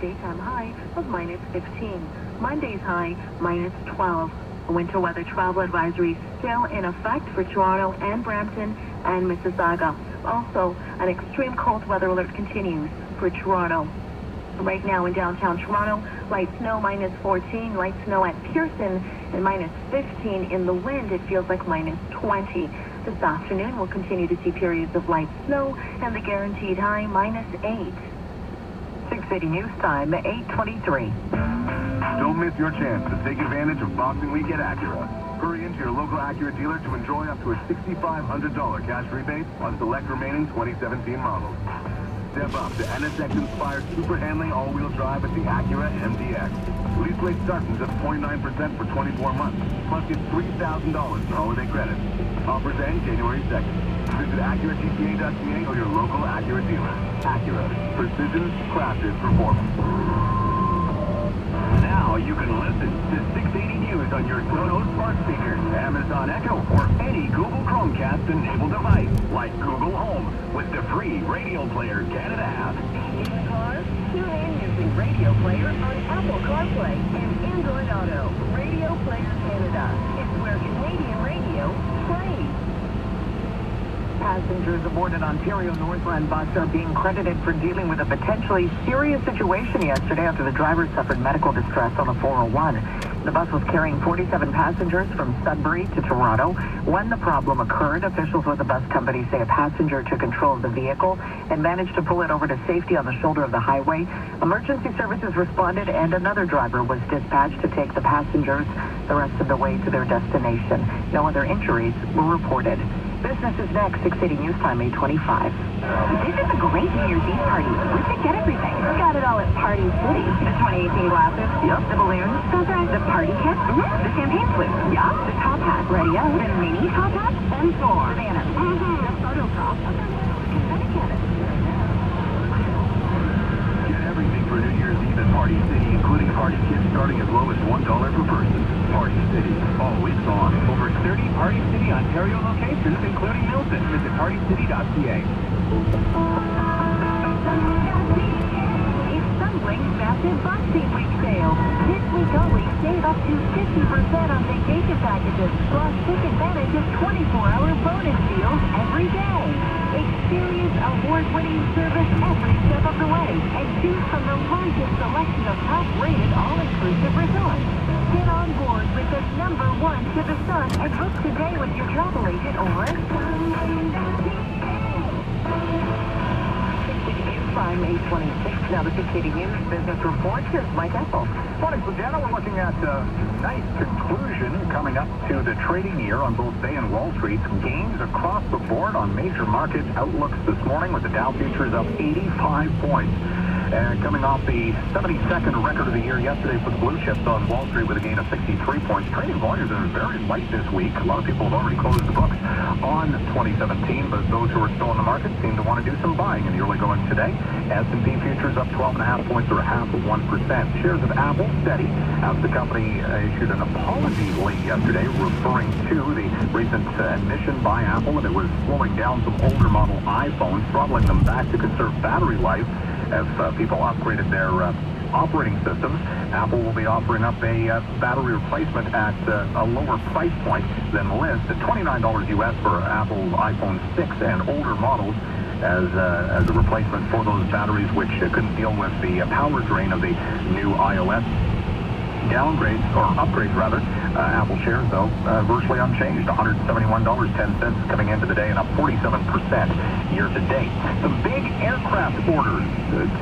daytime high of -15. Monday's high -12. A winter weather travel advisory still in effect for Toronto and Brampton and Mississauga. Also, an extreme cold weather alert continues for Toronto. Right now in downtown Toronto, light snow -14, light snow at Pearson, and -15 in the wind. It feels like -20. This afternoon, we'll continue to see periods of light snow and the guaranteed high -8. 680 News Time, 8:23. Don't miss your chance to take advantage of Boxing Week at Acura. Hurry into your local Acura dealer to enjoy up to a $6,500 cash rebate on select remaining 2017 models. Step up to NSX-inspired super handling all-wheel drive at the Acura MDX. Lease rate starts from just 0.9% for 24 months, plus get $3,000 in holiday credit. Offers end January 2nd. Visit AcuraGTA.ca or your local Acura dealer. Acura. Precision, crafted performance. Now you can listen to 680 News on your Sonos smart speakers, Amazon Echo, or any Google Chromecast-enabled device, like Google Home, with the free Radio Player Canada app. In the car, tune in using Radio Player on Apple CarPlay and Android Auto. Radio Player Canada. It's where Canadian radio plays. Passengers aboard an Ontario Northland bus are being credited for dealing with a potentially serious situation yesterday after the driver suffered medical distress on the 401. The bus was carrying 47 passengers from Sudbury to Toronto. When the problem occurred, officials with the bus company say a passenger took control of the vehicle and managed to pull it over to safety on the shoulder of the highway. Emergency services responded and another driver was dispatched to take the passengers the rest of the way to their destination. No other injuries were reported. Business is next, 680 News Time, 8:25. This is a great New Year's Eve party. Where'd you get everything? Got it all at Party City. The 2018 glasses. Yep. The balloons. That's right. The party kit. The champagne flute. Yup. The top hat. Ready up. The mini top hat. And more. Bananas. The photo prop. Get everything for New Year's Eve at Party City, including party kits starting as low as $1 per person. Party City, always on. Over 30 Party City Ontario locations, including Milton. Visit partycity.ca. It's Sunwing's massive Boxing Week sale. This week only, save up to 50% on vacation packages, plus take advantage of 24-hour bonus deals every day. Experience award-winning service every step of the way, and choose from the largest selection of top-rated all-inclusive resorts. Get on board with the #1 to the sun and book today with your travel agent or Time 8:26. Now the 680 News Business Report. Here's Mike Ethel. Morning, Susanna. We're looking at a nice conclusion coming up to the trading year on both Bay and Wall Street. Gains across the board on major market outlooks this morning, with the Dow futures up 85 points. And coming off the 72nd record of the year yesterday for the blue chips on Wall Street with a gain of 63 points. Trading volumes are very light this week. A lot of people have already closed the books on 2017, but those who are still in the market seem to want to do some buying in the early going today. S&P futures up 12.5 points, or 0.5%. Shares of Apple steady as the company issued an apology late yesterday referring to the recent admission by Apple that it was slowing down some older model iPhones, throttling them back to conserve battery life as people upgraded their operating systems. Apple will be offering up a battery replacement at a lower price point than list at $29 US for Apple iPhone 6 and older models as a replacement for those batteries which couldn't deal with the power drain of the new iOS downgrades, or upgrades rather. Apple shares, though, virtually unchanged, $171.10 coming into the day and up 47% year to date. Some big aircraft orders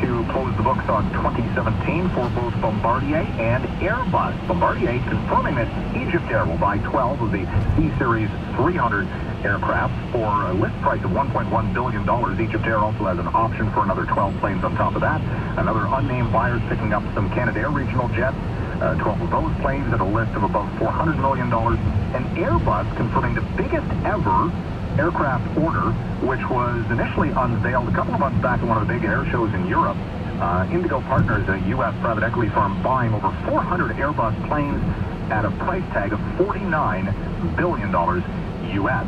to close the books on 2017 for both Bombardier and Airbus. Bombardier confirming that Egypt Air will buy 12 of the C-Series 300 aircraft for a list price of $1.1 billion. Egypt Air also has an option for another 12 planes on top of that. Another unnamed buyers picking up some Canadair regional jets. 12 of those planes at a list of about $400 million. And Airbus confirming the biggest ever aircraft order, which was initially unveiled a couple of months back at one of the big air shows in Europe. Indigo Partners, a U.S. private equity firm, buying over 400 Airbus planes at a price tag of $49 billion U.S.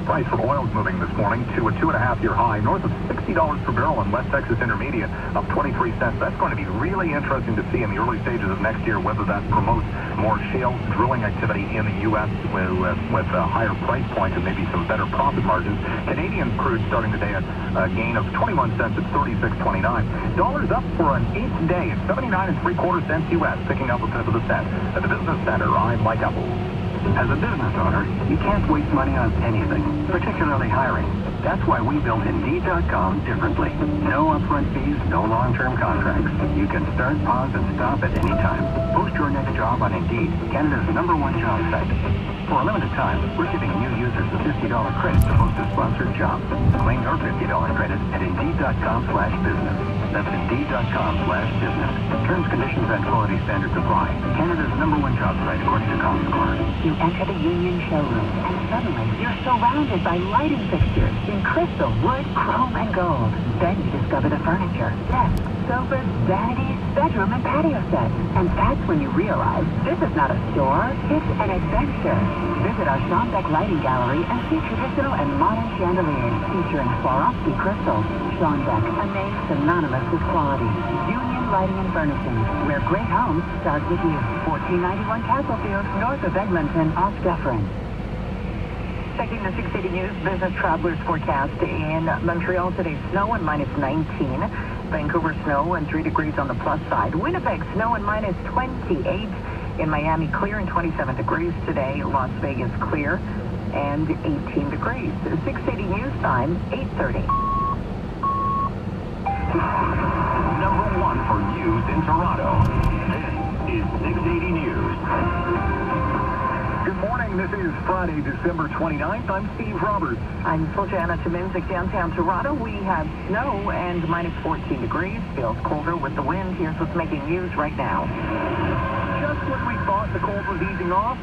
price for oil is moving this morning to a 2.5-year high, north of $60 per barrel on West Texas Intermediate, up 23 cents. That's going to be really interesting to see in the early stages of next year whether that promotes more shale drilling activity in the U.S. with a higher price point and maybe some better profit margins. Canadian crude starting the day at a gain of 21 cents at 36.29. Dollars up for an 8th day at 79.75 cents U.S., picking up a fifth of a cent. At the Business Center, I'm Mike Apple. As a business owner, you can't waste money on anything, particularly hiring. That's why we built Indeed.com differently. No upfront fees, no long-term contracts. You can start, pause, and stop at any time. Post your next job on Indeed, Canada's #1 job site. For a limited time, we're giving new users a $50 credit to post a sponsored job. Claim your $50 credit at Indeed.com/business. That's Indeed.com/business. Terms, conditions, and quality standards apply. Canada's #1 job site according to ComScore. You enter the Union showroom, and suddenly you're surrounded by lighting fixtures in crystal, wood, chrome, and gold. Then you discover the furniture, desks, sofas, vanities, bedroom, and patio sets. And that's when you realize this is not a store, it's an adventure. Visit our Schombeck Lighting Gallery and see traditional and modern chandeliers featuring Swarovski crystals. Schombeck, a name synonymous with quality. Union Lighting and Furnishings, where great homes start with you. 1491 Castlefield, north of Edmonton, off Dufferin. Checking the 680 News Business Travelers forecast. In Montreal today, snow and -19. Vancouver, snow and 3 degrees on the plus side. Winnipeg, snow and -28. In Miami, clear and 27 degrees today. Las Vegas, clear and 18 degrees. 680 News time, 8:30. #1 for news in Toronto. This is 680 News. Good morning. This is Friday, December 29th. I'm Steve Roberts. I'm Fuljana Chiminzik, downtown Toronto. We have snow and -14 degrees. Feels colder with the wind. Here's what's making news right now. Just when we thought the cold was easing off,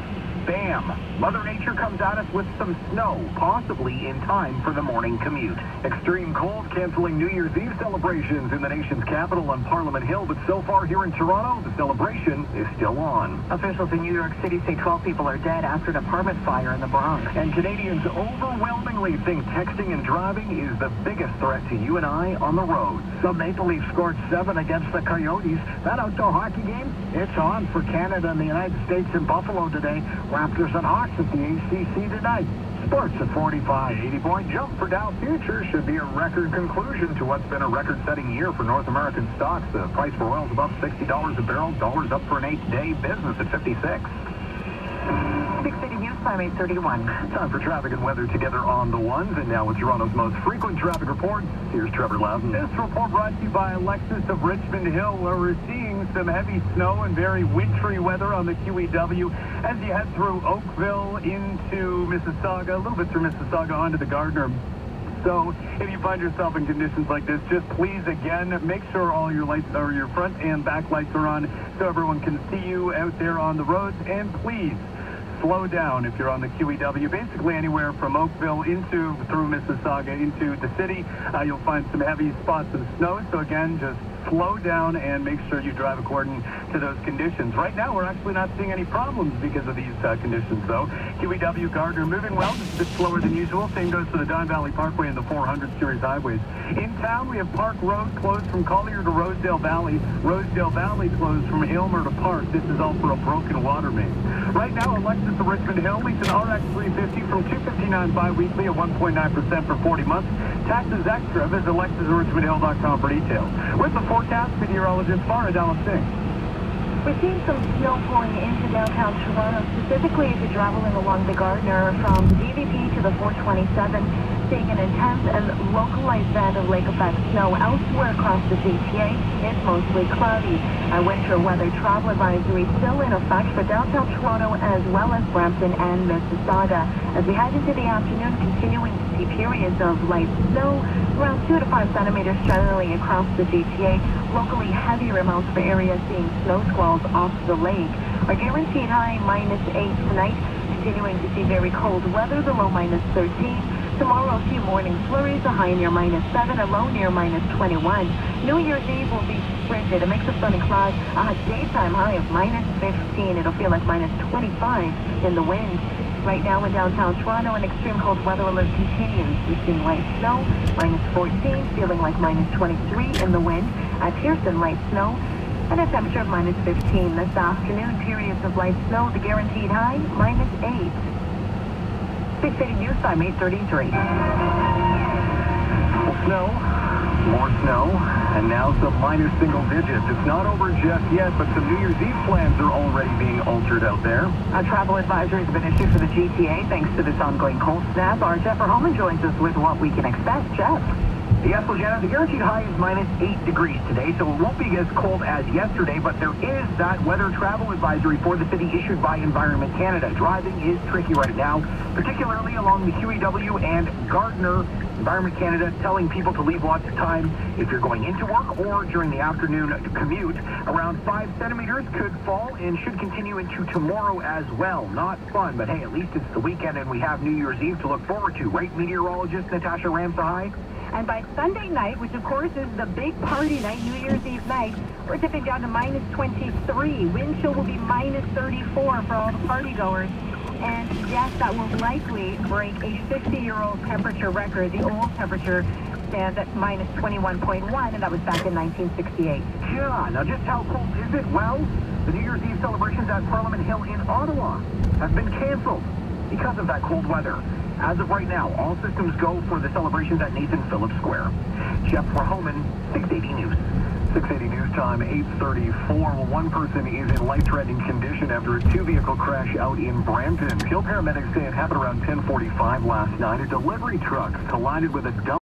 bam! Mother Nature comes at us with some snow, possibly in time for the morning commute. Extreme cold canceling New Year's Eve celebrations in the nation's capital on Parliament Hill, but so far here in Toronto, the celebration is still on. Officials in New York City say 12 people are dead after an apartment fire in the Bronx. And Canadians overwhelmingly think texting and driving is the biggest threat to you and I on the road. The Maple Leafs scored 7 against the Coyotes. That outdoor hockey game, it's on for Canada and the United States in Buffalo today. Raptors and Hawks at the ACC tonight. Sports at 45. 80-point jump for Dow Futures should be a record conclusion to what's been a record-setting year for North American stocks. The price for oil is above $60 a barrel. Dollars up for an 8-day business at 56. 680 News time, 8:31. Time for traffic and weather together on the ones. And now with Toronto's most frequent traffic reports, here's Trevor Loudon. This report brought to you by Alexis of Richmond Hill, where we're seeing some heavy snow and very wintry weather on the QEW as you head through Oakville into Mississauga, a little bit through Mississauga onto the Gardner. So if you find yourself in conditions like this, just please, again, make sure all your lights, or your front and back lights are on so everyone can see you out there on the roads. And please, slow down if you're on the QEW. Basically anywhere from Oakville through Mississauga into the city, you'll find some heavy spots of snow. So again, just slow down and make sure you drive according to those conditions. Right now, we're actually not seeing any problems because of these conditions, though. QEW Gardner moving well, just a bit slower than usual. Same goes for the Don Valley Parkway and the 400 series highways. In town, we have Park Road closed from Collier to Rosedale Valley. Rosedale Valley closed from Aylmer to Park. This is all for a broken water main. Right now, Alexis of Richmond Hill leads an RX350 from $259 bi-weekly at 1.9% for 40 months. Taxes extra. Visit alexisofrichmondhill.com for details. With the forecast, meteorologist Farah Dallas-Singh. We're seeing some snow pouring into downtown Toronto, specifically if you're traveling along the Gardner from DVP to the 427, seeing an intense and localized band of lake effect snow. Elsewhere across the GTA, it's mostly cloudy. Our winter weather travel advisory still in effect for downtown Toronto as well as Brampton and Mississauga. As we head into the afternoon, continuing to see periods of light snow, around 2 to 5 centimeters generally across the GTA. Locally heavier amounts for areas seeing snow squalls off the lake. Our guaranteed high -8 tonight. Continuing to see very cold weather, the low -13. Tomorrow, a few morning flurries, a high near -7, a low near -21. New Year's Eve will be sprinted, a mix of sun and clouds, a daytime high of -15. It'll feel like -25 in the wind. right now in downtown Toronto, and extreme cold weather alert continues. We're seeing light snow, -14, feeling like -23 in the wind. At Pearson, light snow, and a temperature of -15. This afternoon, periods of light snow, the guaranteed high, -8. 680 News Time, 8:33. Well, snow, more snow, and now some minus single digits. It's not over just yet, but some New Year's Eve plans are already being altered out there. A travel advisory has been issued for the GTA thanks to this ongoing cold snap. Our Jeff Verhoeven joins us with what we can expect. Jeff? Yes, well, Jenna, the guaranteed high is -8 degrees today, so it won't be as cold as yesterday, but there is that weather travel advisory for the city issued by Environment Canada. Driving is tricky right now, particularly along the QEW and Gardner. Environment Canada telling people to leave lots of time if you're going into work or during the afternoon commute. Around 5 centimeters could fall and should continue into tomorrow as well. Not fun, but hey, at least it's the weekend and we have New Year's Eve to look forward to, right, meteorologist Natasha Ramsahai? And by Sunday night, which of course is the big party night, New Year's Eve night, we're dipping down to -23. Wind chill will be -34 for all the party goers. And yes, that will likely break a 50-year-old temperature record. The old temperature stands at -21.1, and that was back in 1968. Yeah, now just how cold is it? Well, the New Year's Eve celebrations at Parliament Hill in Ottawa have been canceled because of that cold weather. As of right now, all systems go for the celebrations at Nathan Phillips Square. Jeff Verhoeven, 680 News. 680 News Time, 8:34. Well, one person is in life-threatening condition after a two-vehicle crash out in Brampton. Peel paramedics say it happened around 10:45 last night. A delivery truck collided with a dump.